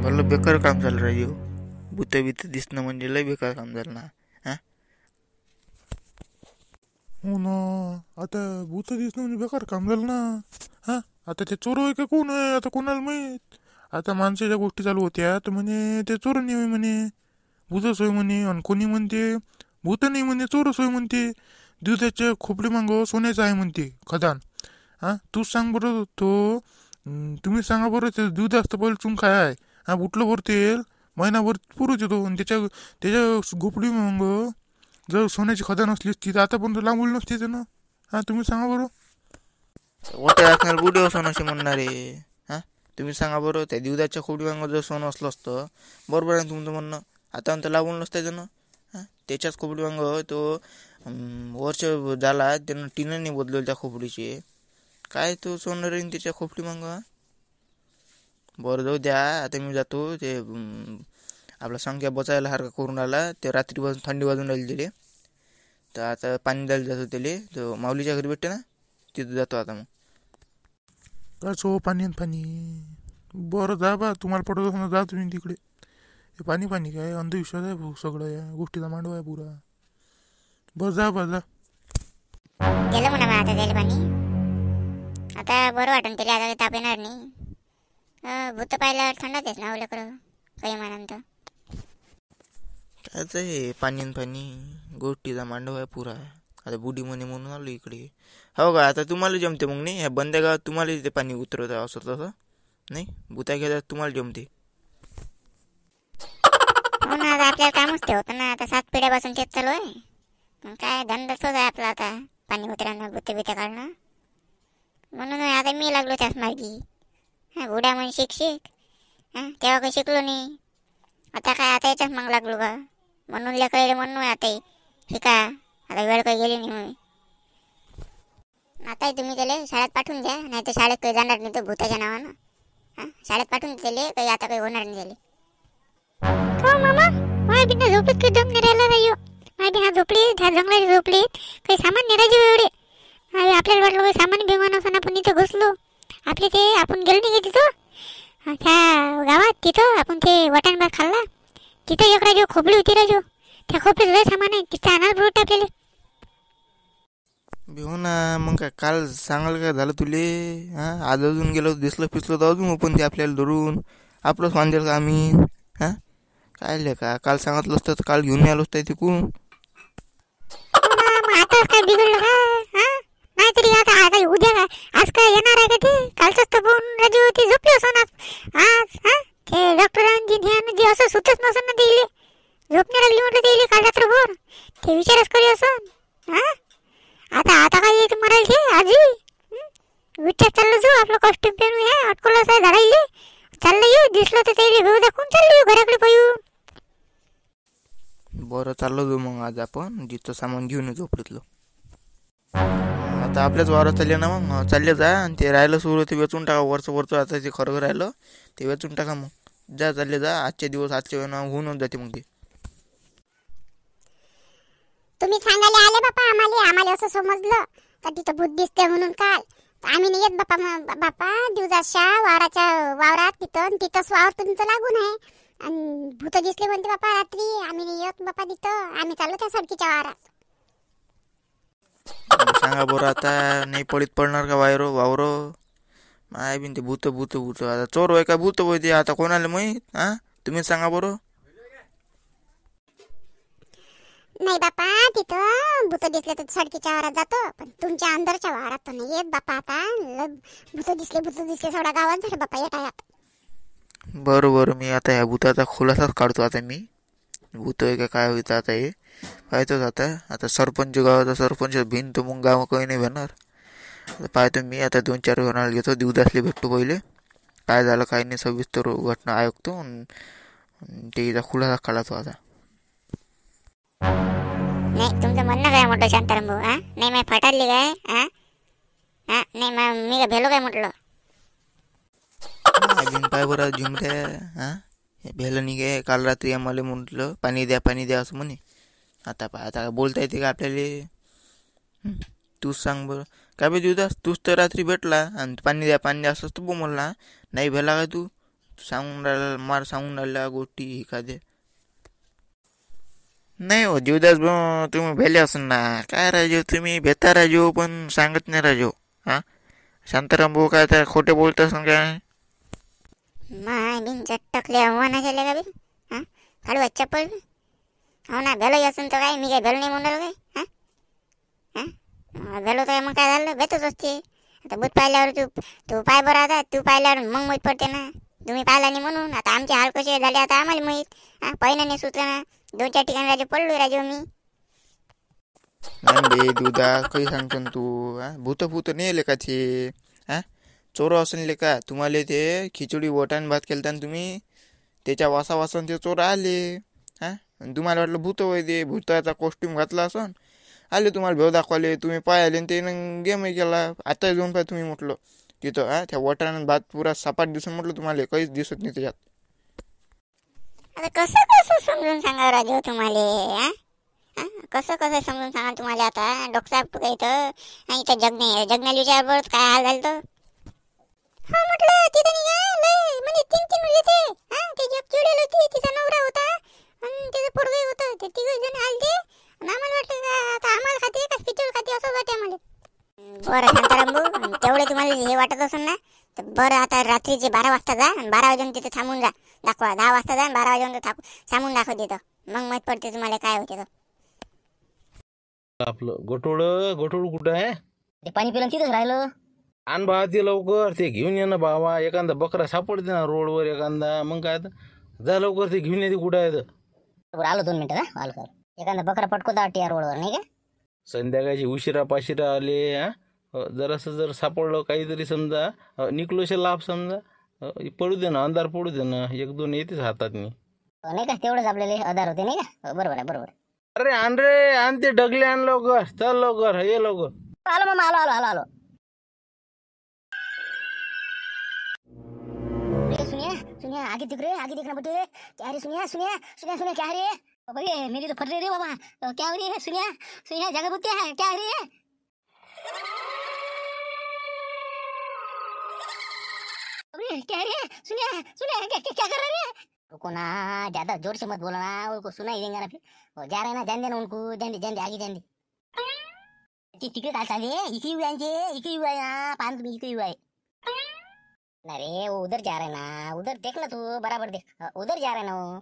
भलं बेकार काम झालं राजू. भूत बीत दिसणं म्हणजे लय बेकार काम झालं ना. हा हो ना. आता भूत दिसणं म्हणजे बेकार काम झालं ना. हा आता ते चोर आहे का कोण आहे आता कोणाला माहीत. आता माणसाच्या गोष्टी चालू होत्या तर म्हणे ते चोर नाही म्हणे, भूतच होय म्हणे. आणि कोणी म्हणते भूत नाही म्हणे चोरच होय म्हणते. दुधाच्या खोपडी मागं सोन्याचं आहे म्हणते खदान. हा तूच सांग बरं तुम्ही सांगा बरं ते दूध असतं पहिलं चुन काय आहे. हा उठलं बरं तेल महिनाभर पुरच येतो. आणि त्याच्या त्याच्या गोपडी मग जर सोन्याची खदान असली असती तर आतापर्यंत लांबवली नसती त्यानं. हा तुम्ही सांगा बरं. मोठ्या असणार बुडे सोनं असे म्हणणारे. हा तुम्ही सांगा बरं, त्या दिवदाच्या खोडी वांग जर सोनं असलं असतं, बरोबर आहे तुमचं म्हणणं. आता अंत लागून नसतं त्यानं. हा त्याच्याच खोपडी वांग तो वर्ष झाला त्यानं टिनं नाही बदलवलं त्या खोपडीचे. काय तो सोनं राहीन त्याच्या खोपडी मांग. बरं जाऊ द्या, आता मी जातो. ते आपला संख्या बचायला सारखा करून आला. ते रात्री वाजून थंडी वाजून राहिली दिले, तर आता पाणी द्यायला जातो त्याले. तो माऊलीच्या घरी भेटते ना, तिथं जातो आता. मग काय सो पाणी आणि पाणी. बरं जा बा, तुम्हाला पडत असं जा तुम्ही तिकडे. हे पाणी पाणी काय अंधविश्वास आहे भाऊ, सगळं या गोष्टीचा मांडवा आहे पुरा. बरं जा बा जा. गेलं म्हणा मग आता त्याला पाणी. आता बरं वाटून त्याला आता ताप येणार नाही. भूत पाहिल्यावर थंडातेच ना ओल्याकडं काही म्हणान तर. कायच हे पाणी आणि पाणी गोष्टीचा मांडव आहे पुरा. आता बुडी म्हणे म्हणून आलो इकडे. हो का, आता तुम्हाला जमते मग नाही ह्या बंद्या गावात तुम्हाला ते पाणी उतरवत असं तसं नाही. भूता घेतात तुम्हाला जमते. हो ना, आता आपल्याला कामच ते होतं ना. आता 7 पिढ्यापासून तेच चालू आहे. मग काय धंदाच आहे आपला आता, पाणी उतरणं भूत बिते काढणं. म्हणून आता मी लागलो त्याच मार्गी. हा घोड्या म्हणून शिक तेव्हा काही शिकलो नाही. आता काय आता याच्याच मग लागलो का. म्हणून लेकरायला म्हणून आता शिका. आता वेळ काही गेली नाही. आता तुम्ही त्याला शाळेत पाठवून द्या, नाही तर शाळेत काही जाणार नाही तो भूताच्या नावानं. हा शाळेत पाठवून त्याला काही आता काही होणार नाही त्याला. का मामा माझ्या बिना झोपलीत काही दम निरायला नाही. माझ्या बिना झोपली त्या जंगलात झोपली काही सामान निरायचे एवढे. आपल्याला वाटलं काही सामान बेमान असं आपण इथं घुसलो. आपले ते आपण गेलो नाही का तिथं त्या गावात, तिथं आपण ते वटाण भात खाल्ला. तिथं एक राजू खोपडी होती राजू. त्या खोपडीत लय सामान आहे, तिथं आणायला पुरवत आपल्याला. हो ना, मग काय काल सांगाल काय झालं तुले. हा आज अजून गेलो दिसलं पिसलं तर अजून ओपन ते आपल्याला धरून आपलंच वांदेल का आम्ही. हा काय ले का काल सांगितलं असतं तर काल घेऊन आलो असतं तिकून. आता काय बिघडलं का. नाहीतरी आता उद्या काय आज काय येणार आहे का ते. कालच तर फोन राजू ती झोपली असं ना आज. ते डॉक्टरांची ध्यान जे असं सुचत नसन ना ते झोपणे लागली म्हटलं ते काल रात्रभर ते विचारच करी असं. आता काय मरायला ते आजी विचार चाललं जाऊ आपलं कॉस्ट्युम पेन हे अटकलं असं धरायले चाललं येऊ. दिसलं तर ते घेऊ दाखवून चाललं येऊ घराकडे पाहू. बरं चाललो जाऊ मग आज आपण जिथं सामान घेऊन येऊ झोपडीतलं. आता आपल्याच वावरात चालले ना, मग चालले जा. आणि ते राहिलं सुरू ते वेचून टाका वरचं आता ते खरं राहिलं ते वेचून टाका. मग जा चालले जा. आजचे दिवस आजच्या वेळेला होऊन जाते मग ते. तुम्ही सांगायला आले बापा आम्हाला असं समजलं का तिथं भूत दिसते म्हणून काल. आम्ही नाही येत बापा दिवसाच्या वावरात तिथंच वावर तुमचं लागून आहे. आणि भूत दिसले म्हणते बापा रात्री. आम्ही नाही येत बापा तिथं. आम्ही चाललो त्या सडकीच्या वावरात. सांगा बरं आता नाही पडणार का वावर. माय बिन ते भूत आता चोर होय का भूत होय ते आता कोणाला माहीत. हा तुम्ही सांगा बरं. नाही बापा तिथं भूत दिसले तर सडकीच्या वावरात जातो, पण तुमच्या अंदरच्या वावरात तर नाही येत बापा. आता भूत दिसले सगळ्या गावात झालं बापा येत. बरं मी आता ह्या भूताचा खुलासाच काढतो. आता मी भूत आहे का काय होतं आता हे पाहतोच. आता सरपंच गावाचा सरपंच भिन तर मग गाव काही नाही भेटणार. पाहतो मी आता 2-4 जणाला घेतो. दिवदासले भेटतो पहिले काय झालं काय नाही सविस्तर घटना ऐकतो. त्याचा खुलासा काढतो आता. नाही तुमचं म्हणणं काय म्हटलं शांताराम भाऊ. नाही मी फटाडली काय. नाही मी काय भेलो काय म्हटलं. पाय बरं झुमऱ्या भेलं नाही काय. काल रात्री आम्हाला म्हटलं पाणी द्या असं म्हणे. आता बोलता येते का आपल्याला. तूच सांग बरं काय बे देवदास. तूच तर रात्री भेटला आणि पाणी द्या असंच तू बोलला. नाही भेला काय तू. सांगून राहिला मार सांगून राहिला गोष्टी एखाद्या. नाही हो जीवदास भाऊ, तुम्ही भेले असून ना काय राजू, तुम्ही भेता राजू पण सांगत नाही राजू. हा शांताराम भाऊ काय त्या खोटे बोलत असून काय. माय बिन चटकले आव्हाना झाले का बी हां काढू चप्पल बी. हो ना भेलोही असून तर काय मी काय भेलो नाही म्हणलं काय हां हां भेलो तर मग काय झालं भेटच असते. आता भूत पाहिल्यावर तू पाय बरं आता तू पाहिल्यावर मग माहीत पडते ना. तुम्ही पाहिला नाही म्हणून आता आमचे हाल कसे झाले आता आम्हाला माहीत. हां पहिलं नाही सुचलं ना 2-4 ठिकाणी राजू पडलो राजू मी. नाही बे दुधा काही सांगतो ना तू. हा भूत भूत नाही आले का ते. हा चोर असले का तुम्हाला ते खिचडी वटाण भात केलता ना तुम्ही त्याच्या वासावासन ते चोर आले. हा तुम्हाला वाटलं भूत होय ते भूताचा कॉस्ट्युम घातला असन आले तुम्हाला भेव दाखवले तुम्ही पाय आले ते गेमही केला. आता जाऊन पाय तुम्ही म्हटलं तिथं हा त्या वटाण भात पुरा सपाट दिसून म्हटलं तुम्हाला काहीच दिसत नाही त्याच्यात. आता कसं कसं समजून सांगा राजू तुम्हाला हां कसं कसं समजून सांगा तुम्हाला आता डॉक्टर तू काय इथं इथं जगण्याला विचारवर काय हाल झालं तर. हा म्हटलं तिथं निघा लय म्हणजे 3 येते हां ते जग चिडेल होती तिचा नवरा होता आणि त्याचं पोरगं होतं ते 3 जण आलते आणि आम्हाला वाटलं का आता आम्हाला खाते का खिचडी खाते असं वाटतं आम्हाला. बरं शांताराम भाऊ तेवढे तुम्हाला हे वाटत असेल ना तर बरं आता रात्रीचे 12 वाजता जा आणि 12 वाजून तिथे थांबून जा दाखवा 10 वाजता जा आणि 12 वाजून थांबून दाखव तिथं मग माहीत पडते तुम्हाला काय होते तर. आपलं गोटोळ कुठं आहे. ते पाणी पिलं तिथंच राहिलं. आण बा ते लवकर ते घेऊन ये ना बाबा. एखादा बकरा सापडते ना रोडवर एखादा मग काय जा लवकर ते घेऊन येते कुठं आहे तर. बरं आलो 2 मिनिटं का आलो सर. एखादा बकरा पटकोता वाटते या रोडवर नाही का. संध्याकाळची उशिरा पाशिरा आले हा जरासं जर सापडलं काहीतरी समजा निकलोशे लाभ समजा पडू दे ना अंधार पडू दे ना 1-2 येतेच हातात मी. नाही का तेवढंच आपल्याला आधार होते नाही का. बरोबर आहे बरोबर. अरे आण रे आण ते ढगले आण लवकर चल लवकर ये लवकर. आलो मामा आलो. सुनिया आगे दिख ना बेटे. क्या रे सुनिया क्या रे बाबा मेरी तो फट रही रे बाबा. क्या हो रही है सुनिया जगह बुत्ते है क्या रे. अरे क्या रे सुनिया क्या कर रहे रे. रुको ना ज्यादा जोर से मत बोलो ना उनको सुनाई देंगे ना फिर. वो जा रहे हैं ना जान देना उनको जान दे आगे जान दे. तिकडे काय चालले इकडे येऊ आहे पान तुम्ही इकडे येऊ आहे. अरे वो उधर जा रहे ना उधर देख ना तू बराबर देख उधर जा रहे ना वो.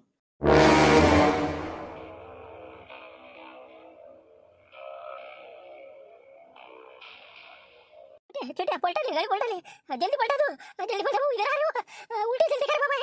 छोटे पलटा ले गाड़ी पलटा ले जल्दी पलटा तू इधर आ रहे हो उल्टे जल्दी कर बाबा